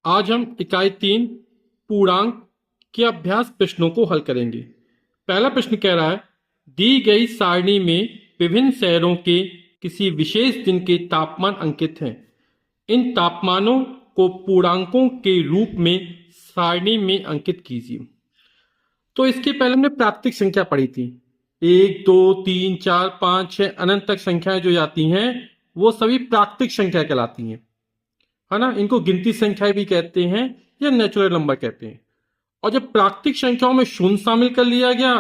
आज हम इकाई 3 पूर्णांक के अभ्यास प्रश्नों को हल करेंगे। पहला प्रश्न कह रहा है, दी गई सारणी में विभिन्न शहरों के किसी विशेष दिन के तापमान अंकित हैं। इन तापमानों को पूर्णांकों के रूप में सारणी में अंकित कीजिए। तो इसके पहले हमने प्राकृतिक संख्या पढ़ी थी। 1, 2, 3, 4, 5, 6 अनंत तक संख्याएं जो जाती हैं वो सभी प्राकृतिक संख्या कहलाती हैं, है ना। इनको गिनती संख्याएं भी कहते हैं या नेचुरल नंबर कहते हैं। और जब प्राकृतिक संख्याओं में शून्य शामिल कर लिया गया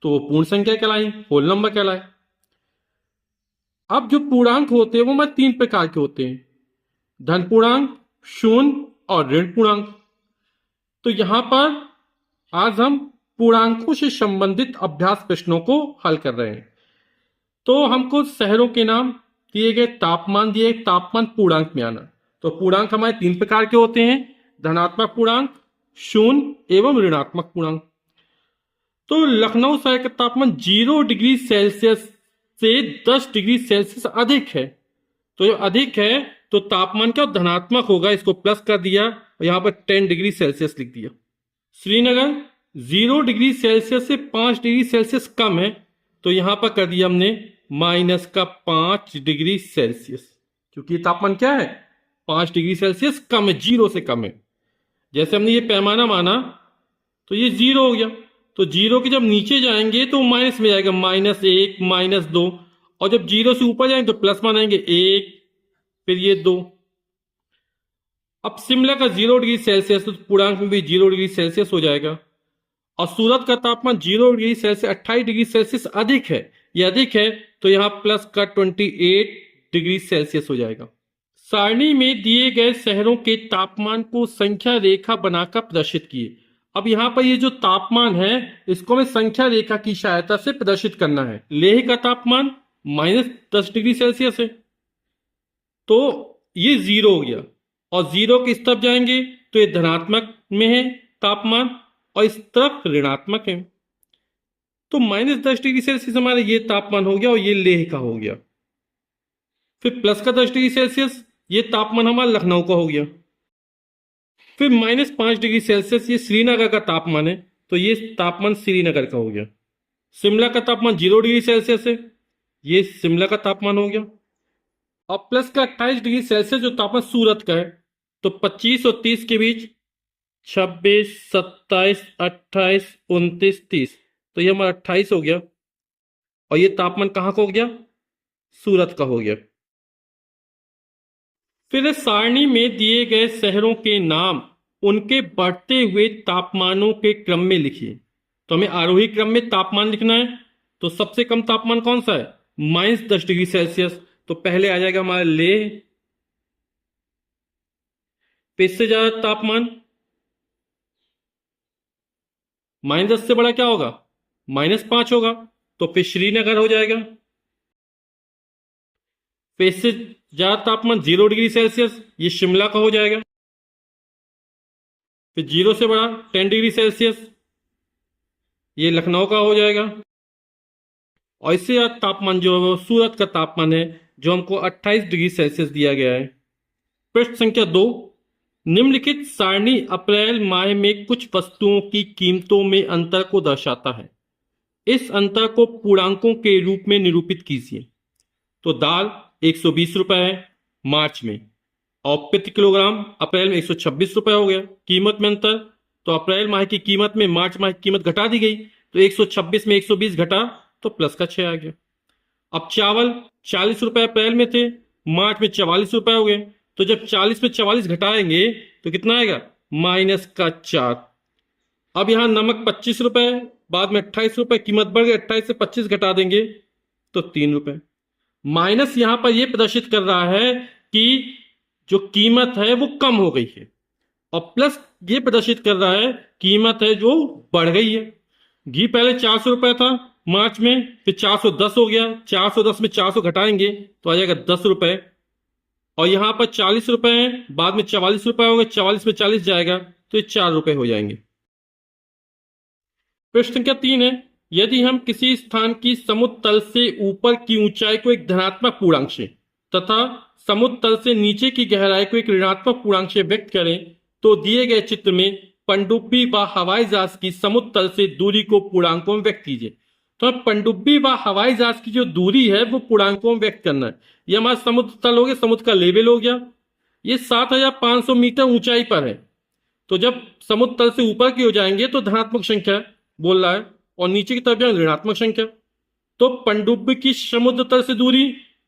तो वो पूर्ण संख्या कहलाई, होल नंबर कहलाए। अब जो पूर्णांक होते हैं वो मैं 3 प्रकार के होते हैं, धन पूर्णांक, शून्य और ऋण पूर्णांक। तो यहां पर आज हम पूर्णांकों से संबंधित अभ्यास प्रश्नों को हल कर रहे हैं। तो हमको शहरों के नाम दिए गए, तापमान दिए, तापमान पूर्णांक में आना। तो पूर्णांक हमारे 3 प्रकार के होते हैं, धनात्मक पूर्णांक, शून्य एवं ऋणात्मक पूर्णांक। तो लखनऊ शहर का तापमान 0 डिग्री सेल्सियस से 10 डिग्री सेल्सियस अधिक है। तो जो अधिक है तो तापमान क्या धनात्मक होगा, इसको प्लस कर दिया और यहां पर 10 डिग्री सेल्सियस लिख दिया। श्रीनगर 0 डिग्री सेल्सियस से 5 डिग्री सेल्सियस कम है, तो यहां पर कर दिया हमने माइनस का 5 डिग्री सेल्सियस, क्योंकि तापमान क्या है 5 डिग्री सेल्सियस कम है, 0 से कम है। जैसे हमने ये पैमाना माना तो ये 0 हो गया, तो 0 के जब नीचे जाएंगे तो माइनस में जाएगा, -1, -2, और जब 0 से ऊपर जाएंगे तो प्लस मानेंगे 1, फिर ये 2। अब शिमला का 0 डिग्री सेल्सियस, तो पूर्णांक में भी 0 डिग्री सेल्सियस हो जाएगा। और सूरत का तापमान 0 डिग्री सेल्सियस 28 डिग्री सेल्सियस अधिक है, ये अधिक है, तो यहां प्लस का 28 डिग्री सेल्सियस हो जाएगा। सारणी में दिए गए शहरों के तापमान को संख्या रेखा बनाकर प्रदर्शित किए। अब यहां पर ये जो तापमान है इसको हमें संख्या रेखा की सहायता से प्रदर्शित करना है। लेह का तापमान -10 डिग्री सेल्सियस है, तो ये 0 हो गया, और 0 के इस तरफ जाएंगे तो ये धनात्मक में है तापमान, और इस तरफ ऋणात्मक है। तो -10 डिग्री सेल्सियस हमारा ये तापमान हो गया और ये लेह का हो गया। फिर प्लस का 10 डिग्री सेल्सियस, ये तापमान हमारा लखनऊ का हो गया। फिर -5 डिग्री सेल्सियस ये श्रीनगर का तापमान है, तो ये तापमान श्रीनगर का हो गया। शिमला का तापमान 0 डिग्री सेल्सियस है, ये शिमला का तापमान हो गया। और प्लस का 28 डिग्री सेल्सियस जो तापमान सूरत का है, तो 25 और 30 के बीच 26, 27, 28, 29, 30, तो ये हमारा 28 हो गया, और ये तापमान कहां का हो गया, सूरत का हो गया। फिर सारणी में दिए गए शहरों के नाम उनके बढ़ते हुए तापमानों के क्रम में लिखिए। तो हमें आरोही क्रम में तापमान लिखना है, तो सबसे कम तापमान कौन सा है, -10 डिग्री सेल्सियस, तो पहले आ जाएगा हमारा लेह। फिर इससे ज्यादा तापमान -10 से बड़ा क्या होगा, -5 होगा, तो फिर श्रीनगर हो जाएगा। फिर इससे ज्यादा तापमान 0 डिग्री सेल्सियस, ये शिमला का हो जाएगा। फिर 0 से बड़ा 10 डिग्री सेल्सियस, ये लखनऊ का हो जाएगा। और इससे ज्यादा तापमान जो है वो सूरत का तापमान है, जो हमको 28 डिग्री सेल्सियस दिया गया है। प्रश्न संख्या 2, निम्नलिखित सारणी अप्रैल माह में कुछ वस्तुओं की कीमतों में अंतर को दर्शाता है। इस अंतर को पूर्णांकों के रूप में निरूपित कीजिए। तो दाल 120 रुपए है मार्च में, और प्रति किलोग्राम अप्रैल में 126 रुपए हो गया। कीमत में अंतर, तो अप्रैल माह की कीमत में मार्च माह की कीमत घटा दी गई, तो 126 में 120 घटा तो प्लस का 6 आ गया। अब चावल 40 रुपए अप्रैल में थे, मार्च में 44 रुपए हो गए, तो जब 40 में 44 घटाएंगे तो कितना आएगा, -4। अब यहां नमक 25 रुपए, बाद में 28 रुपए, कीमत बढ़ गई, 28 से 25 घटा देंगे तो 3 रुपए। माइनस यहां पर यह प्रदर्शित कर रहा है कि जो कीमत है वो कम हो गई है, और प्लस ये प्रदर्शित कर रहा है कीमत है जो बढ़ गई है। घी पहले 400 रुपए था मार्च में, फिर 410 हो गया, 410 में 400 घटाएंगे तो आ जाएगा 10 रुपए, और यहां पर 40 रुपए है, बाद में 44 रुपए हो गए, 44 में 40 जाएगा तो ये 4 रुपए हो जाएंगे। प्रश्न संख्या 3 है, यदि हम किसी स्थान की समुद्र तल से ऊपर की ऊंचाई को एक धनात्मक पूर्णांक से तथा समुद्र तल से नीचे की गहराई को एक ऋणात्मक पूर्णांक से व्यक्त करें तो दिए गए चित्र में पनडुब्बी व हवाई जहाज की समुद्र तल से दूरी को पूर्णांकों में व्यक्त कीजिए। तो पनडुब्बी व हवाई जहाज की जो दूरी है वो पूर्णांकों में व्यक्त करना है। ये हमारा समुद्र तल हो गया, समुद्र का लेवल हो गया। ये 7,500 मीटर ऊंचाई पर है। तो जब समुद्र तल से ऊपर की हो जाएंगे तो धनात्मक संख्या बोल रहा है, और नीचे की तरफ जाएंगे ऋणात्मक संख्या। तो पनडुब्बी की समुद्र तल से दूरी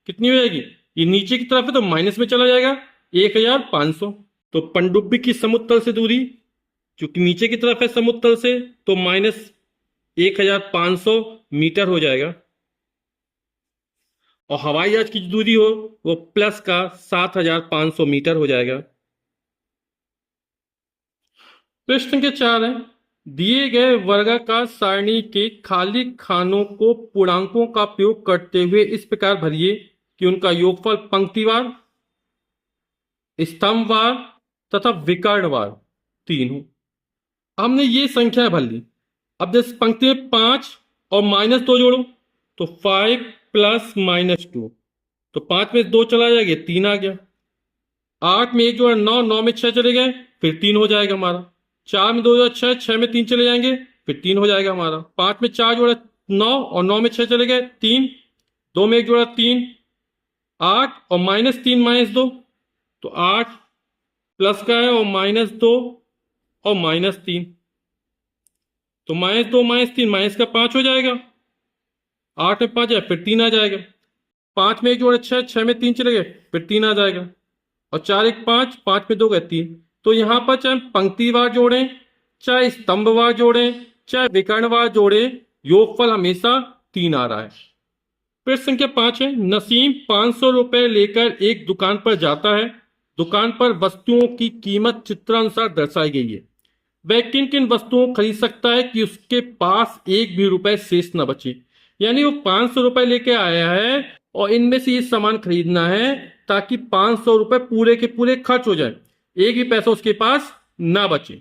कितनी हो जाएगी? ये नीचे की तरफ है तो माइनस में चला जाएगा 1,500। तो पनडुब्बी की समुद्र तल से दूरी चूंकि नीचे की तरफ है समुद्र तल से तो माइनस 1,500 मीटर हो जाएगा, और हवाई जहाज की दूरी हो वो प्लस का 7,500 मीटर हो जाएगा। प्रश्न संख्या 4 है, दिए गए वर्गाकार सारणी के खाली खानों को पूर्णांकों का प्रयोग करते हुए इस प्रकार भरिए कि उनका योगफल पंक्तिवार, स्तंभवार तथा विकर्णवार 3 हो। हमने ये संख्या भर ली। अब जैसे पंक्ति में 5 और -2 जोड़ो तो 5 प्लस -2, तो 5 में 2 चला जाएगा 3 आ गया। 8 में 1 जोड़ा 9, 9 में 6 चले गए फिर 3 हो जाएगा हमारा। 4 में 2 जोड़ा 6, 6 में 3 चले जाएंगे फिर 3 हो जाएगा हमारा। 5 में 4 जोड़ा 9 और 9 में 6 चले गए 3, 2 में 1 जोड़ा 3, 8 और -3 -2, तो 8 प्लस का है और -2 और -3, तो -2 -3 माइनस का 5 हो जाएगा। 8 में 5 है फिर 3 आ जाएगा। 5 में 1 जोड़ा 6, 6 में 3 चले गए फिर 3 आ जाएगा, और 4 1 5, 5 में 2 गए 3। तो यहां पर चाहे पंक्तिवार जोड़ें, चाहे स्तंभवार जोड़ें, चाहे विकर्णवार जोड़ें, योगफल हमेशा 3 आ रहा है। प्रश्न संख्या 5 है, नसीम 500 रुपए लेकर एक दुकान पर जाता है। दुकान पर वस्तुओं की कीमत चित्रानुसार दर्शाई गई है। वह किन किन वस्तुओं को खरीद सकता है कि उसके पास एक भी रुपए शेष न बचे। यानी वो 500 रुपए लेके आया है और इनमें से ये सामान खरीदना है ताकि 500 रुपए पूरे के पूरे खर्च हो जाए, एक भी पैसा उसके पास ना बचे।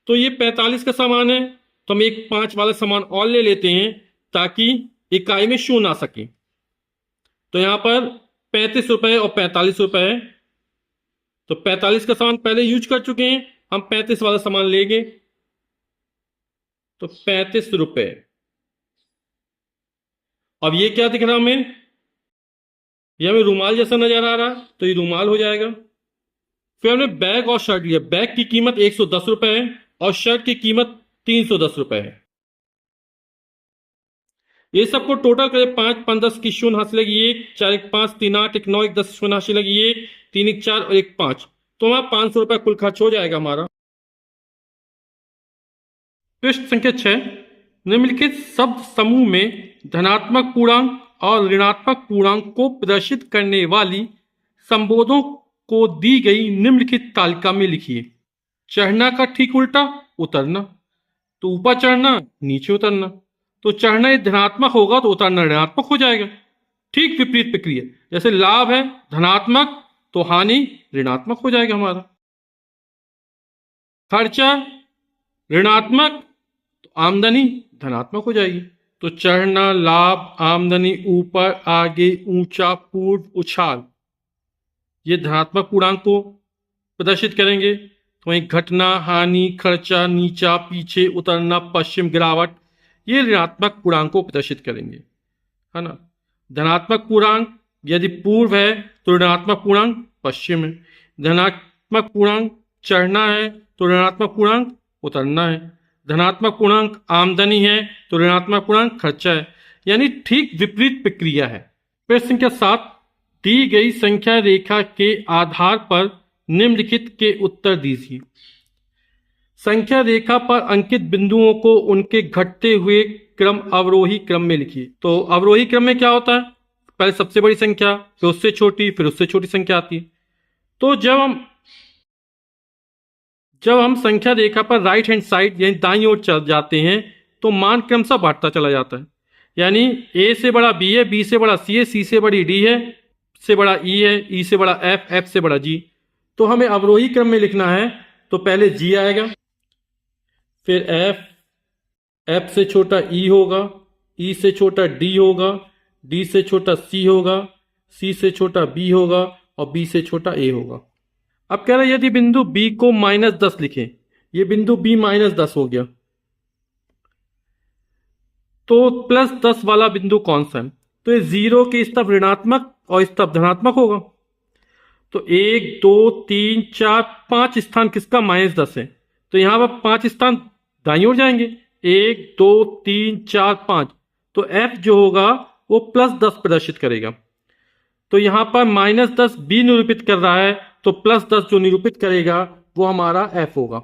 तो ये 45 का सामान है, तो हम एक 5 वाला सामान और ले लेते हैं ताकि इकाई में शून्य आ सके। तो यहां पर 35 रुपए और 45 रुपए है, तो 45 का सामान पहले यूज कर चुके हैं, हम 35 वाला सामान लेंगे। तो 35 रुपए। अब ये क्या दिख रहा हमें? ये हमें रुमाल जैसा नजर आ रहा है, तो ये रुमाल हो जाएगा। फिर हमने बैग और शर्ट लिया। बैग की कीमत 110 रुपए है और शर्ट की कीमत 310 रुपए है। ये सबको टोटल करें 5 5 10 की शून्य हासिल लगी 1, 4 1 5, 3 8, 1 9, 1 10 शून्य हासिल लगी 1, 3 1 4 और 1 5, तो हमारा 500 रुपए कुल खर्च हो जाएगा हमारा। प्रश्न संख्या 6, निम्नलिखित शब्द समूह में धनात्मक पूर्णांक और ऋणात्मक पूर्णांक को प्रदर्शित करने वाली संबोधों को दी गई निम्नलिखित तालिका में लिखिए। चढ़ना का ठीक उल्टा उतरना, तो ऊपर चढ़ना नीचे उतरना, तो चढ़ना यदि धनात्मक होगा तो उतरना ऋणात्मक हो जाएगा। ठीक विपरीत प्रक्रिया, जैसे लाभ है धनात्मक तो हानि ऋणात्मक हो जाएगा हमारा। खर्चा ऋणात्मक तो आमदनी धनात्मक हो जाएगी। तो चढ़ना, लाभ, आमदनी, ऊपर, आगे, ऊंचा, पूर्व, उछाल, ये धनात्मक पूर्णांक को प्रदर्शित करेंगे। तो वहीं घटना, हानि, खर्चा, नीचा, पीछे, उतरना, पश्चिम, गिरावट, ये ऋणात्मक पूर्णांक को प्रदर्शित करेंगे, है ना। धनात्मक पूर्णांक यदि पूर्व है तो ऋणात्मक पूर्णांक पश्चिम है। धनात्मक पूर्णांक चढ़ना है तो ऋणात्मक पूर्णांक उतरना है। धनात्मक पूर्णांक आमदनी है तो ऋणात्मक पूर्णांक खर्चा है, यानी ठीक विपरीत प्रक्रिया है। प्रश्न संख्या 7, दी गई संख्या रेखा के आधार पर निम्नलिखित के उत्तर दीजिए। संख्या रेखा पर अंकित बिंदुओं को उनके घटते हुए क्रम अवरोही क्रम में लिखिए। तो अवरोही क्रम में क्या होता है? पहले सबसे बड़ी संख्या, फिर उससे छोटी, फिर उससे छोटी संख्या आती है। तो जब हम संख्या रेखा पर राइट हैंड साइड यानी दाईं ओर चल जाते हैं तो मान क्रमशः बढ़ता चला जाता है। यानी ए से बड़ा बी है, बी से बड़ा सी है, सी से बड़ी डी है, से बड़ा ई है, ई से बड़ा एफ, एफ से बड़ा जी। तो हमें अवरोही क्रम में लिखना है, तो पहले जी आएगा, फिर एफ, एफ से छोटा ई होगा, ई से छोटा डी होगा, डी से छोटा सी होगा, सी से छोटा बी होगा और बी से छोटा ए होगा। अब कह रहा है यदि बिंदु बी को -10 लिखें, ये बिंदु बी -10 हो गया, तो +10 वाला बिंदु कौन सा है? तो ये 0 के इस तरफ ऋणात्मक और इस तरफ धनात्मक होगा। तो 1 2 3 4 5 स्थान किसका -10 है, तो यहां पर 5 स्थान दाईं ओर जाएंगे, 1 2 3 4 5। तो F जो होगा वो +10 प्रदर्शित करेगा। तो यहां पर -10 B निरूपित कर रहा है, तो +10 जो निरूपित करेगा वो हमारा F होगा।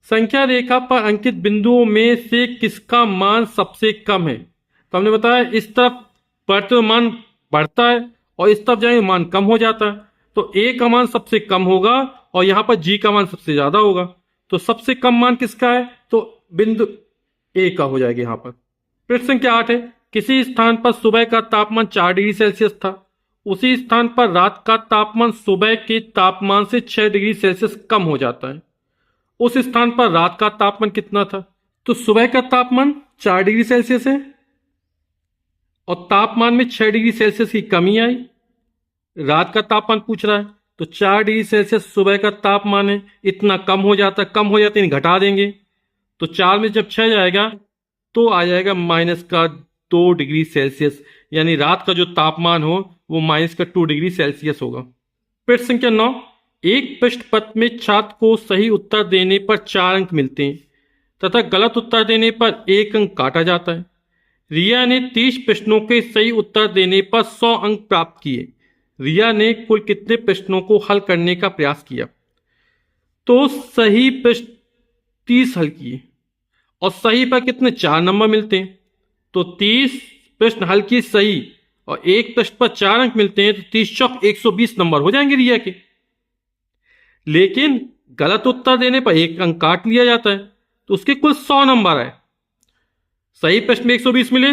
संख्या रेखा पर अंकित बिंदुओं में से किसका मान सबसे कम है? तो हमने बताया इस तरफ बढ़ते हुए मान बढ़ता है और इस तरफ जाएंगे मान कम हो जाता है। तो A का मान सबसे कम होगा और यहां पर G का मान सबसे ज्यादा होगा। तो सबसे कम मान किसका है? तो बिंदु A का हो जाएगा यहां पर। प्रश्न संख्या 8 है, किसी स्थान पर सुबह का तापमान 4 डिग्री सेल्सियस था, उसी स्थान पर रात का तापमान सुबह के तापमान से 6 डिग्री सेल्सियस कम हो जाता है। उस स्थान पर रात का तापमान कितना था? तो सुबह का तापमान 4 डिग्री सेल्सियस है और तापमान में 6 डिग्री सेल्सियस की कमी आई। रात का तापमान पूछ रहा है, तो 4 डिग्री सेल्सियस सुबह का तापमान है, इतना कम हो जाता है, घटा देंगे। तो 4 में जब 6 जाएगा तो आ जाएगा -2 डिग्री सेल्सियस, यानी रात का जो तापमान हो वो -2 डिग्री सेल्सियस होगा। प्रश्न संख्या 9, एक प्रश्न पत्र में छात्र को सही उत्तर देने पर 4 अंक मिलते हैं तथा गलत उत्तर देने पर 1 अंक काटा जाता है। रिया ने 30 प्रश्नों के सही उत्तर देने पर 100 अंक प्राप्त किए। रिया ने कुल कितने प्रश्नों को हल करने का प्रयास किया? तो सही प्रश्न 30 हल किए और सही पर कितने 4 नंबर मिलते हैं। तो 30 प्रश्न हल किए सही और एक प्रश्न पर 4 अंक मिलते हैं, तो 30 चौक 120 नंबर हो जाएंगे रिया के। लेकिन गलत उत्तर देने पर 1 अंक काट लिया जाता है, तो उसके कुल 100 नंबर आए। सही प्रश्न में 120 मिले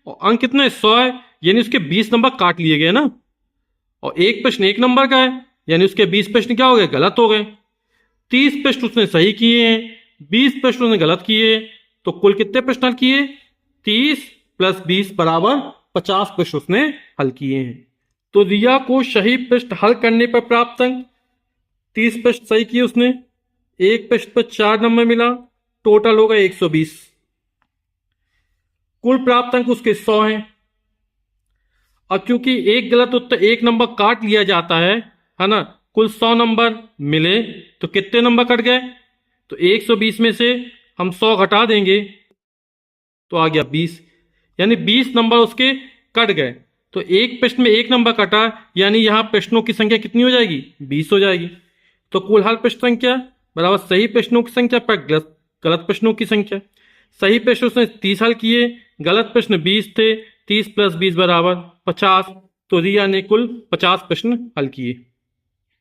और अंक कितने 100 है, यानी उसके 20 नंबर काट लिए गए ना। और एक प्रश्न 1 नंबर का है, यानी उसके 20 प्रश्न क्या हो गए? गलत हो गए। 30 प्रश्न उसने सही किए हैं, 20 प्रश्न उसने गलत किए, तो कुल कितने प्रश्न हल किए? 30 + 20 = 50 प्रश्न उसने हल किए हैं। तो रिया को सही प्रश्न हल करने पर प्राप्त अंक 30 प्रश्न सही किए उसने, एक प्रश्न पर 4 नंबर मिला, टोटल होगा 120। कुल प्राप्त अंक उसके 100 हैं। अब क्योंकि एक गलत उत्तर 1 नंबर काट लिया जाता है ना, कुल 100 नंबर मिले, तो कितने नंबर कट गए? तो 120 में से हम 100 घटा देंगे तो आ गया 20, यानी 20 नंबर उसके कट गए। तो एक प्रश्न में 1 नंबर कटा, यानी यहां प्रश्नों की संख्या कितनी हो जाएगी? 20 हो जाएगी। तो कुल हल प्रश्न संख्या बराबर सही प्रश्नों की संख्या पर गलत प्रश्नों की संख्या। सही प्रश्न उसने 30 हल किए, गलत प्रश्न 20 थे, 30 + 20 = 50। तो रिया ने कुल 50 प्रश्न हल किए।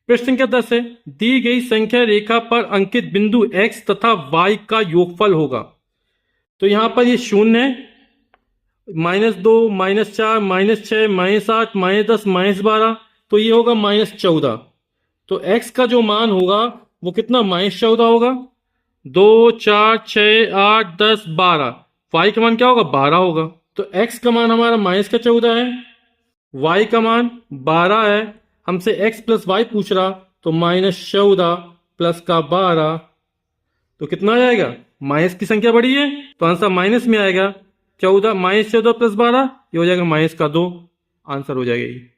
प्रश्न संख्या 10 है, दी गई संख्या रेखा पर अंकित बिंदु x तथा y का योगफल होगा। तो यहां पर ये 0 है, -2 -4 -6 -8 -10 -12, तो ये होगा -14। तो x का जो मान होगा वो कितना? -14 होगा। 2 4 6 8 10 12, y का मान क्या होगा? 12 होगा। तो x का मान हमारा -14 है, y का मान 12 है। हमसे x + y पूछ रहा, तो -14 + का 12, तो कितना आ जाएगा? माइनस की संख्या बड़ी है तो आंसर माइनस में आएगा। 14 -14 + 12 ये हो जाएगा -2, आंसर हो जाएगा ये।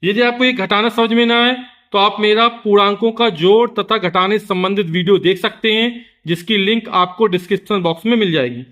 यदि आपको ये घटाना समझ में ना आए तो आप मेरा पूर्णांकों का जोड़ तथा घटाने से संबंधित वीडियो देख सकते हैं, जिसकी लिंक आपको डिस्क्रिप्शन बॉक्स में मिल जाएगी।